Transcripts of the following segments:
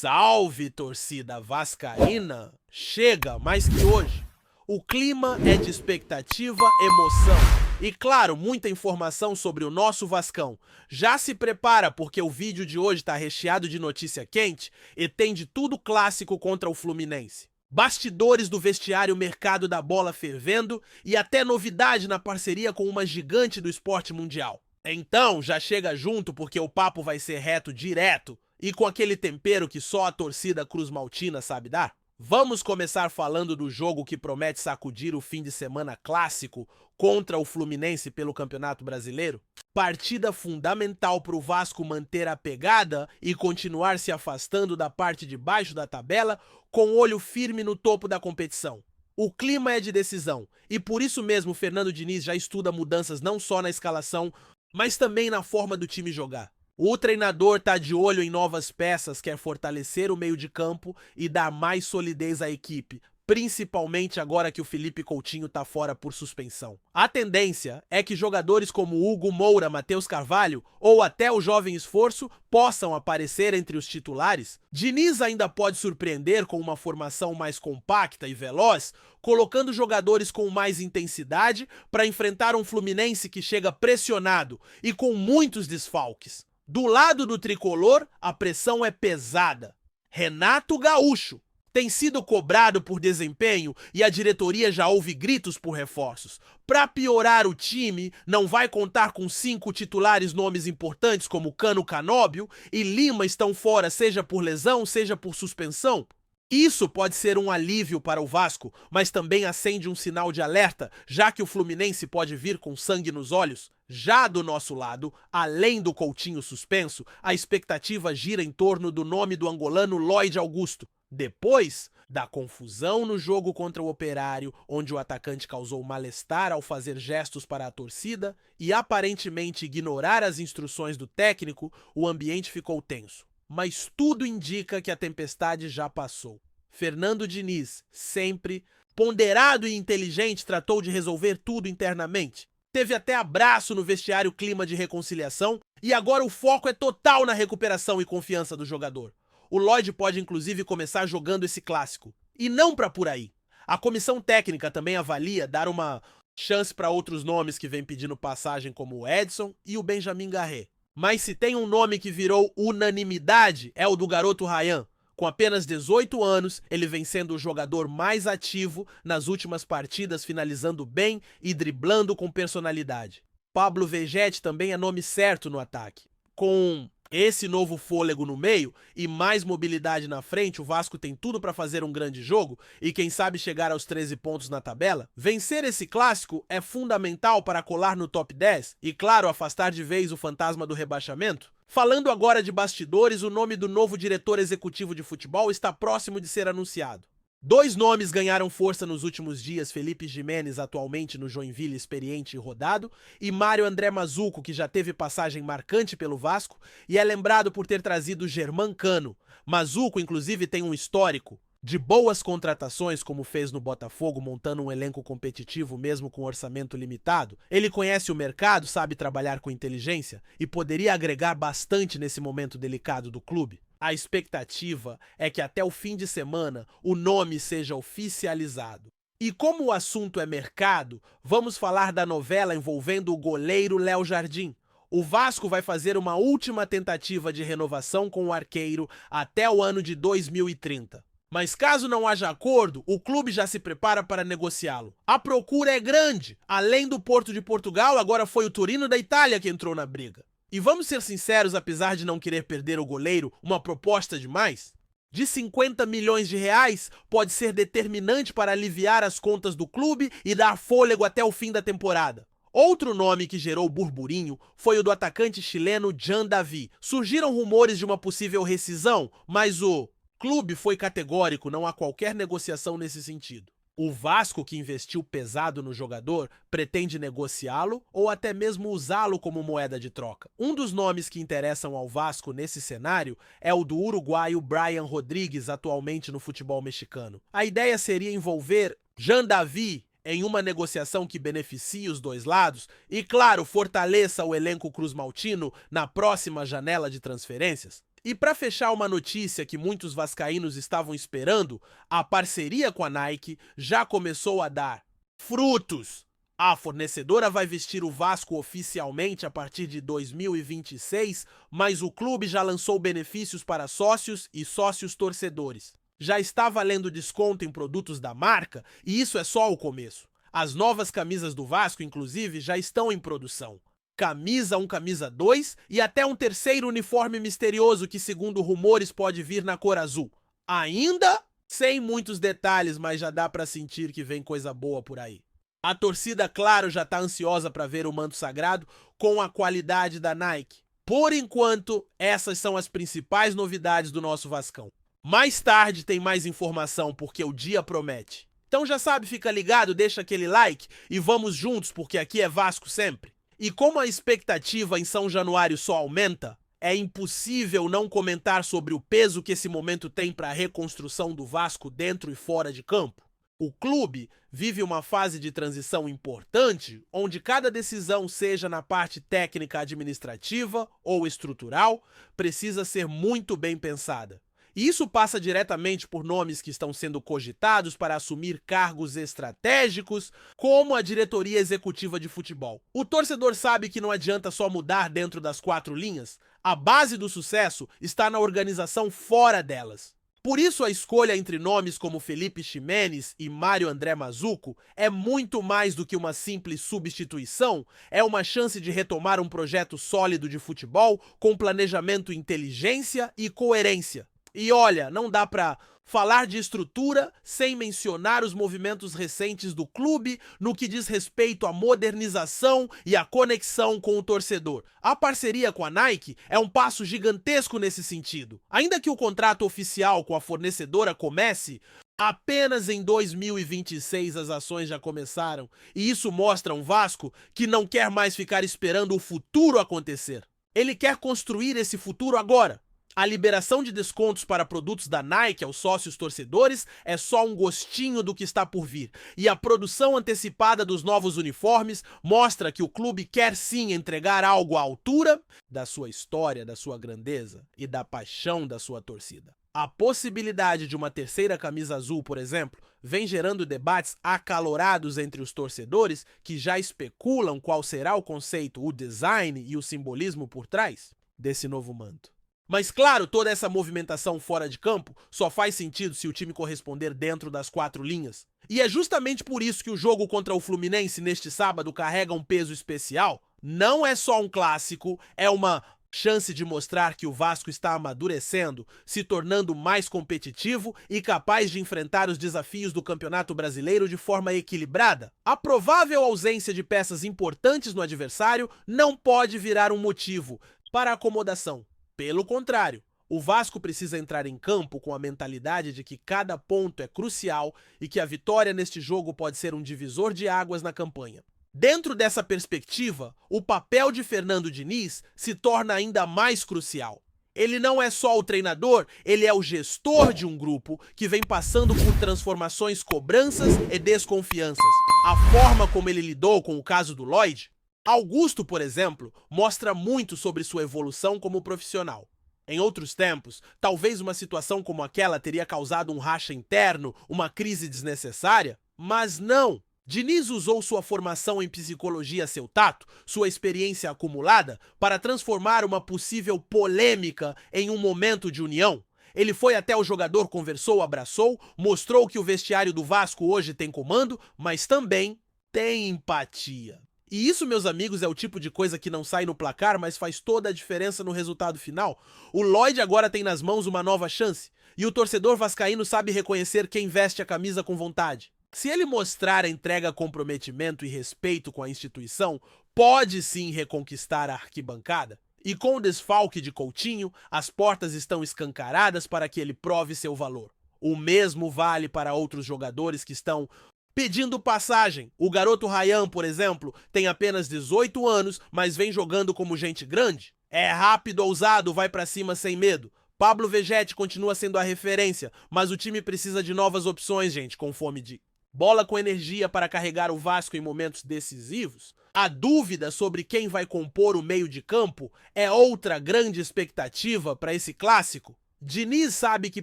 Salve, torcida vascaína! Chega mais que hoje. O clima é de expectativa, emoção e, claro, muita informação sobre o nosso Vascão. Já se prepara porque o vídeo de hoje está recheado de notícia quente e tem de tudo clássico contra o Fluminense. Bastidores do vestiário, mercado da bola fervendo e até novidade na parceria com uma gigante do esporte mundial. Então, já chega junto porque o papo vai ser reto direto e com aquele tempero que só a torcida cruz-maltina sabe dar. Vamos começar falando do jogo que promete sacudir o fim de semana clássico contra o Fluminense pelo Campeonato Brasileiro? Partida fundamental para o Vasco manter a pegada e continuar se afastando da parte de baixo da tabela com olho firme no topo da competição. O clima é de decisão e por isso mesmo Fernando Diniz já estuda mudanças não só na escalação, mas também na forma do time jogar. O treinador está de olho em novas peças, quer fortalecer o meio de campo e dar mais solidez à equipe, principalmente agora que o Felipe Coutinho está fora por suspensão. A tendência é que jogadores como Hugo Moura, Matheus Carvalho ou até o jovem esforço possam aparecer entre os titulares. Diniz ainda pode surpreender com uma formação mais compacta e veloz, colocando jogadores com mais intensidade para enfrentar um Fluminense que chega pressionado e com muitos desfalques. Do lado do tricolor, a pressão é pesada. Renato Gaúcho tem sido cobrado por desempenho e a diretoria já ouve gritos por reforços. Para piorar o time, não vai contar com 5 titulares nomes importantes como Cano Canóbio e Lima estão fora, seja por lesão, seja por suspensão. Isso pode ser um alívio para o Vasco, mas também acende um sinal de alerta, já que o Fluminense pode vir com sangue nos olhos. Já do nosso lado, além do Coutinho suspenso, a expectativa gira em torno do nome do angolano Lloyd Augusto. Depois da confusão no jogo contra o Operário, onde o atacante causou malestar ao fazer gestos para a torcida e aparentemente ignorar as instruções do técnico, o ambiente ficou tenso. Mas tudo indica que a tempestade já passou. Fernando Diniz, sempre ponderado e inteligente, tratou de resolver tudo internamente. Teve até abraço no vestiário, clima de reconciliação, e agora o foco é total na recuperação e confiança do jogador. O Lloyd pode inclusive começar jogando esse clássico. E não para por aí. A comissão técnica também avalia dar uma chance para outros nomes que vêm pedindo passagem, como o Edson e o Benjamin Garré. Mas se tem um nome que virou unanimidade, é o do garoto Ryan. Com apenas 18 anos, ele vem sendo o jogador mais ativo nas últimas partidas, finalizando bem e driblando com personalidade. Pablo Vegetti também é nome certo no ataque. Com esse novo fôlego no meio e mais mobilidade na frente, o Vasco tem tudo para fazer um grande jogo e quem sabe chegar aos 13 pontos na tabela. Vencer esse clássico é fundamental para colar no top 10 e, claro, afastar de vez o fantasma do rebaixamento. Falando agora de bastidores, o nome do novo diretor executivo de futebol está próximo de ser anunciado. 2 nomes ganharam força nos últimos dias: Felipe Jimenez, atualmente no Joinville, experiente e rodado, e Mário André Mazzuco, que já teve passagem marcante pelo Vasco e é lembrado por ter trazido Germán Cano. Mazzuco, inclusive, tem um histórico de boas contratações, como fez no Botafogo, montando um elenco competitivo mesmo com orçamento limitado. Ele conhece o mercado, sabe trabalhar com inteligência e poderia agregar bastante nesse momento delicado do clube. A expectativa é que até o fim de semana o nome seja oficializado. E como o assunto é mercado, vamos falar da novela envolvendo o goleiro Léo Jardim. O Vasco vai fazer uma última tentativa de renovação com o arqueiro até o ano de 2030. Mas caso não haja acordo, o clube já se prepara para negociá-lo. A procura é grande. Além do Porto de Portugal, agora foi o Torino da Itália que entrou na briga. E vamos ser sinceros, apesar de não querer perder o goleiro, uma proposta demais de 50 milhões de reais pode ser determinante para aliviar as contas do clube e dar fôlego até o fim da temporada. Outro nome que gerou burburinho foi o do atacante chileno Jean Davi. Surgiram rumores de uma possível rescisão, mas o clube foi categórico, não há qualquer negociação nesse sentido. O Vasco, que investiu pesado no jogador, pretende negociá-lo ou até mesmo usá-lo como moeda de troca. Um dos nomes que interessam ao Vasco nesse cenário é o do uruguaio Brian Rodrigues, atualmente no futebol mexicano. A ideia seria envolver Jean Davi em uma negociação que beneficie os dois lados e, claro, fortaleça o elenco cruz-maltino na próxima janela de transferências. E para fechar uma notícia que muitos vascaínos estavam esperando, a parceria com a Nike já começou a dar frutos. A fornecedora vai vestir o Vasco oficialmente a partir de 2026, mas o clube já lançou benefícios para sócios e sócios torcedores. Já está valendo desconto em produtos da marca e isso é só o começo. As novas camisas do Vasco, inclusive, já estão em produção. Camisa 1, camisa 2 e até um terceiro uniforme misterioso que, segundo rumores, pode vir na cor azul. Ainda sem muitos detalhes, mas já dá para sentir que vem coisa boa por aí. A torcida, claro, já está ansiosa para ver o manto sagrado com a qualidade da Nike. Por enquanto, essas são as principais novidades do nosso Vascão. Mais tarde tem mais informação porque o dia promete. Então já sabe, fica ligado, deixa aquele like e vamos juntos porque aqui é Vasco sempre. E como a expectativa em São Januário só aumenta, é impossível não comentar sobre o peso que esse momento tem para a reconstrução do Vasco dentro e fora de campo. O clube vive uma fase de transição importante, onde cada decisão, seja na parte técnica administrativa ou estrutural, precisa ser muito bem pensada. E isso passa diretamente por nomes que estão sendo cogitados para assumir cargos estratégicos, como a diretoria executiva de futebol. O torcedor sabe que não adianta só mudar dentro das 4 linhas, a base do sucesso está na organização fora delas. Por isso, a escolha entre nomes como Felipe Ximenes e Mário André Mazzucco é muito mais do que uma simples substituição, é uma chance de retomar um projeto sólido de futebol com planejamento, inteligência e coerência. E olha, não dá pra falar de estrutura sem mencionar os movimentos recentes do clube no que diz respeito à modernização e à conexão com o torcedor. A parceria com a Nike é um passo gigantesco nesse sentido. Ainda que o contrato oficial com a fornecedora comece apenas em 2026, as ações já começaram, e isso mostra um Vasco que não quer mais ficar esperando o futuro acontecer. Ele quer construir esse futuro agora. A liberação de descontos para produtos da Nike aos sócios torcedores é só um gostinho do que está por vir. E a produção antecipada dos novos uniformes mostra que o clube quer sim entregar algo à altura da sua história, da sua grandeza e da paixão da sua torcida. A possibilidade de uma terceira camisa azul, por exemplo, vem gerando debates acalorados entre os torcedores que já especulam qual será o conceito, o design e o simbolismo por trás desse novo manto. Mas claro, toda essa movimentação fora de campo só faz sentido se o time corresponder dentro das 4 linhas. E é justamente por isso que o jogo contra o Fluminense neste sábado carrega um peso especial. Não é só um clássico, é uma chance de mostrar que o Vasco está amadurecendo, se tornando mais competitivo e capaz de enfrentar os desafios do Campeonato Brasileiro de forma equilibrada. A provável ausência de peças importantes no adversário não pode virar um motivo para acomodação. Pelo contrário, o Vasco precisa entrar em campo com a mentalidade de que cada ponto é crucial e que a vitória neste jogo pode ser um divisor de águas na campanha. Dentro dessa perspectiva, o papel de Fernando Diniz se torna ainda mais crucial. Ele não é só o treinador, ele é o gestor de um grupo que vem passando por transformações, cobranças e desconfianças. A forma como ele lidou com o caso do Lloyd, Augusto, por exemplo, mostra muito sobre sua evolução como profissional. Em outros tempos, talvez uma situação como aquela teria causado um racha interno, uma crise desnecessária, mas não. Diniz usou sua formação em psicologia a seu tato, sua experiência acumulada, para transformar uma possível polêmica em um momento de união. Ele foi até o jogador, conversou, abraçou, mostrou que o vestiário do Vasco hoje tem comando, mas também tem empatia. E isso, meus amigos, é o tipo de coisa que não sai no placar, mas faz toda a diferença no resultado final. O Lloyd agora tem nas mãos uma nova chance, e o torcedor vascaíno sabe reconhecer quem veste a camisa com vontade. Se ele mostrar entrega, comprometimento e respeito com a instituição, pode sim reconquistar a arquibancada. E com o desfalque de Coutinho, as portas estão escancaradas para que ele prove seu valor. O mesmo vale para outros jogadores que estão pedindo passagem. O garoto Ryan, por exemplo, tem apenas 18 anos, mas vem jogando como gente grande. É rápido, ousado, vai pra cima sem medo. Pablo Vegetti continua sendo a referência, mas o time precisa de novas opções, gente, com fome de Bola com energia para carregar o Vasco em momentos decisivos? A dúvida sobre quem vai compor o meio de campo é outra grande expectativa para esse clássico. Diniz sabe que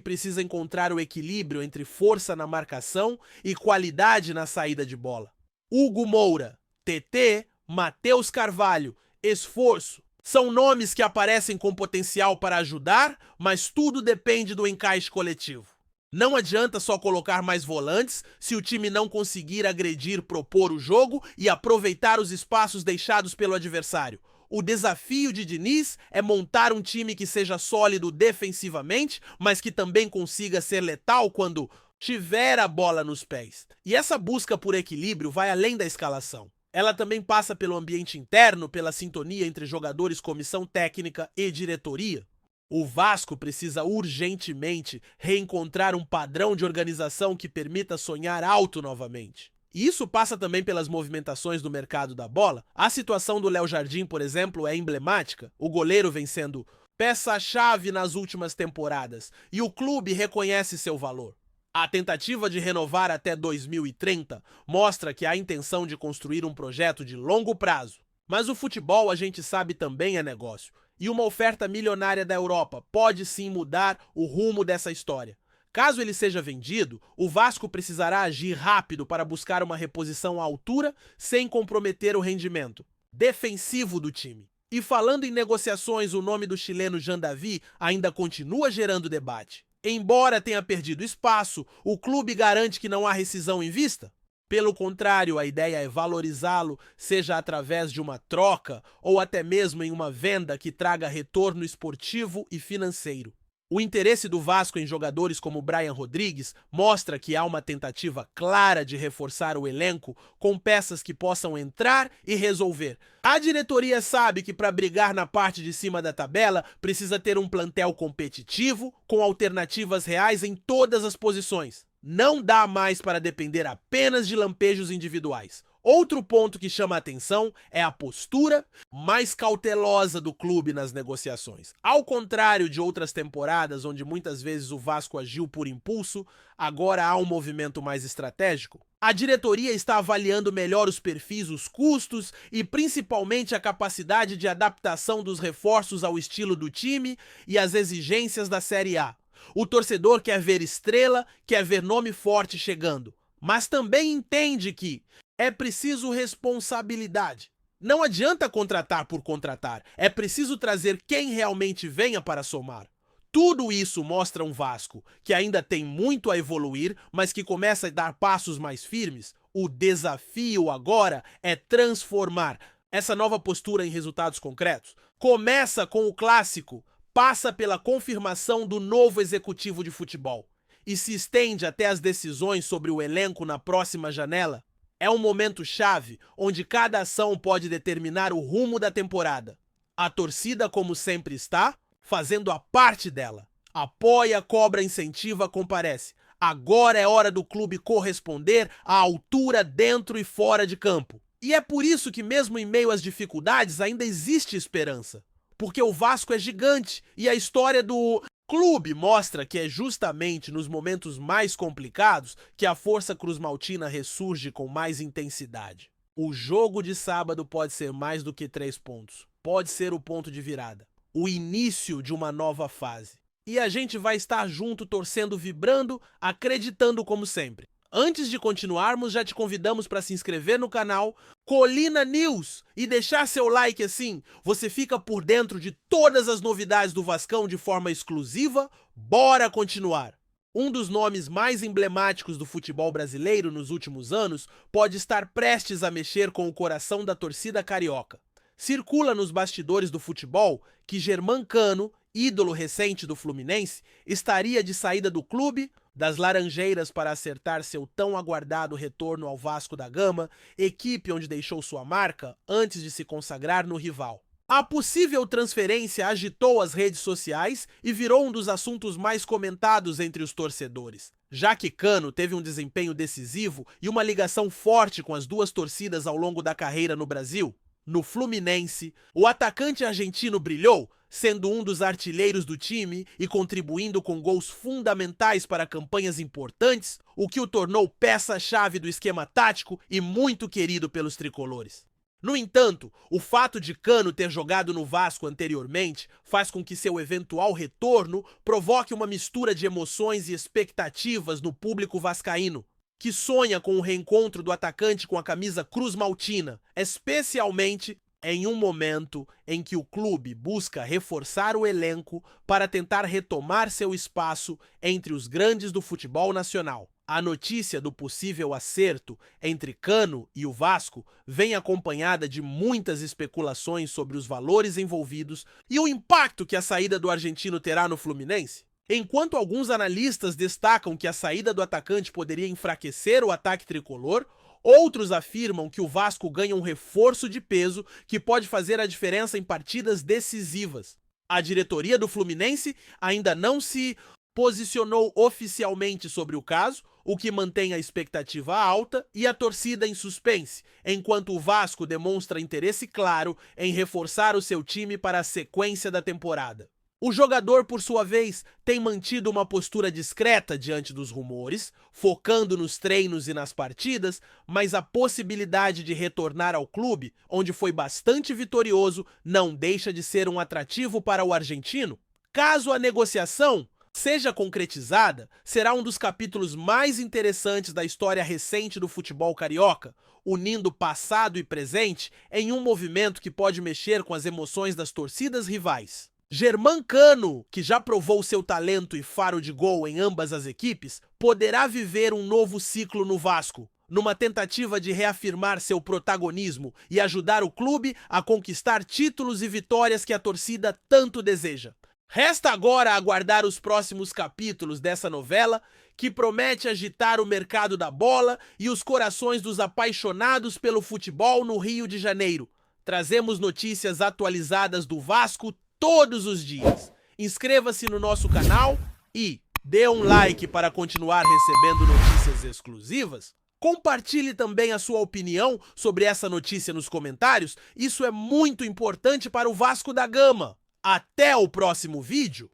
precisa encontrar o equilíbrio entre força na marcação e qualidade na saída de bola. Hugo Moura, TT, Matheus Carvalho, esforço. São nomes que aparecem com potencial para ajudar, mas tudo depende do encaixe coletivo. Não adianta só colocar mais volantes se o time não conseguir agredir, propor o jogo e aproveitar os espaços deixados pelo adversário. O desafio de Diniz é montar um time que seja sólido defensivamente, mas que também consiga ser letal quando tiver a bola nos pés. E essa busca por equilíbrio vai além da escalação. Ela também passa pelo ambiente interno, pela sintonia entre jogadores, comissão técnica e diretoria. O Vasco precisa urgentemente reencontrar um padrão de organização que permita sonhar alto novamente. E isso passa também pelas movimentações do mercado da bola. A situação do Léo Jardim, por exemplo, é emblemática. O goleiro vem sendo peça-chave nas últimas temporadas e o clube reconhece seu valor. A tentativa de renovar até 2030 mostra que há intenção de construir um projeto de longo prazo. Mas o futebol, a gente sabe, também é negócio. E uma oferta milionária da Europa pode sim mudar o rumo dessa história. Caso ele seja vendido, o Vasco precisará agir rápido para buscar uma reposição à altura sem comprometer o rendimento defensivo do time. E falando em negociações, o nome do chileno Jean David ainda continua gerando debate. Embora tenha perdido espaço, o clube garante que não há rescisão em vista? Pelo contrário, a ideia é valorizá-lo, seja através de uma troca ou até mesmo em uma venda que traga retorno esportivo e financeiro. O interesse do Vasco em jogadores como Brian Rodrigues mostra que há uma tentativa clara de reforçar o elenco com peças que possam entrar e resolver. A diretoria sabe que para brigar na parte de cima da tabela precisa ter um plantel competitivo com alternativas reais em todas as posições. Não dá mais para depender apenas de lampejos individuais. Outro ponto que chama a atenção é a postura mais cautelosa do clube nas negociações. Ao contrário de outras temporadas, onde muitas vezes o Vasco agiu por impulso, agora há um movimento mais estratégico. A diretoria está avaliando melhor os perfis, os custos e principalmente a capacidade de adaptação dos reforços ao estilo do time e às exigências da Série A. O torcedor quer ver estrela, quer ver nome forte chegando, mas também entende que é preciso responsabilidade. Não adianta contratar por contratar, é preciso trazer quem realmente venha para somar. Tudo isso mostra um Vasco que ainda tem muito a evoluir, mas que começa a dar passos mais firmes. O desafio agora é transformar essa nova postura em resultados concretos. Começa com o clássico, passa pela confirmação do novo executivo de futebol e se estende até as decisões sobre o elenco na próxima janela. É um momento chave onde cada ação pode determinar o rumo da temporada. A torcida, como sempre, está fazendo a parte dela. Apoia, cobra, incentiva, comparece. Agora é hora do clube corresponder à altura dentro e fora de campo. E é por isso que mesmo em meio às dificuldades ainda existe esperança. Porque o Vasco é gigante e a história do clube mostra que é justamente nos momentos mais complicados que a força cruzmaltina ressurge com mais intensidade. O jogo de sábado pode ser mais do que 3 pontos. Pode ser o ponto de virada. O início de uma nova fase. E a gente vai estar junto, torcendo, vibrando, acreditando como sempre. Antes de continuarmos, já te convidamos para se inscrever no canal Colina News e deixar seu like, assim você fica por dentro de todas as novidades do Vascão de forma exclusiva. Bora continuar! Um dos nomes mais emblemáticos do futebol brasileiro nos últimos anos pode estar prestes a mexer com o coração da torcida carioca. Circula nos bastidores do futebol que Germán Cano, ídolo recente do Fluminense, estaria de saída do clube das Laranjeiras para acertar seu tão aguardado retorno ao Vasco da Gama, equipe onde deixou sua marca antes de se consagrar no rival. A possível transferência agitou as redes sociais e virou um dos assuntos mais comentados entre os torcedores, já que Cano teve um desempenho decisivo e uma ligação forte com as duas torcidas ao longo da carreira no Brasil. No Fluminense, o atacante argentino brilhou sendo um dos artilheiros do time e contribuindo com gols fundamentais para campanhas importantes, o que o tornou peça-chave do esquema tático e muito querido pelos tricolores. No entanto, o fato de Cano ter jogado no Vasco anteriormente faz com que seu eventual retorno provoque uma mistura de emoções e expectativas no público vascaíno, que sonha com o reencontro do atacante com a camisa Cruz Maltina, especialmente em um momento em que o clube busca reforçar o elenco para tentar retomar seu espaço entre os grandes do futebol nacional. A notícia do possível acerto entre Cano e o Vasco vem acompanhada de muitas especulações sobre os valores envolvidos e o impacto que a saída do argentino terá no Fluminense. Enquanto alguns analistas destacam que a saída do atacante poderia enfraquecer o ataque tricolor, outros afirmam que o Vasco ganha um reforço de peso que pode fazer a diferença em partidas decisivas. A diretoria do Fluminense ainda não se posicionou oficialmente sobre o caso, o que mantém a expectativa alta e a torcida em suspense, enquanto o Vasco demonstra interesse claro em reforçar o seu time para a sequência da temporada. O jogador, por sua vez, tem mantido uma postura discreta diante dos rumores, focando nos treinos e nas partidas, mas a possibilidade de retornar ao clube, onde foi bastante vitorioso, não deixa de ser um atrativo para o argentino. Caso a negociação seja concretizada, será um dos capítulos mais interessantes da história recente do futebol carioca, unindo passado e presente em um movimento que pode mexer com as emoções das torcidas rivais. Germán Cano, que já provou seu talento e faro de gol em ambas as equipes, poderá viver um novo ciclo no Vasco, numa tentativa de reafirmar seu protagonismo e ajudar o clube a conquistar títulos e vitórias que a torcida tanto deseja. Resta agora aguardar os próximos capítulos dessa novela, que promete agitar o mercado da bola e os corações dos apaixonados pelo futebol no Rio de Janeiro. Trazemos notícias atualizadas do Vasco todos os dias. Inscreva-se no nosso canal e dê um like para continuar recebendo notícias exclusivas. Compartilhe também a sua opinião sobre essa notícia nos comentários, isso é muito importante para o Vasco da Gama. Até o próximo vídeo!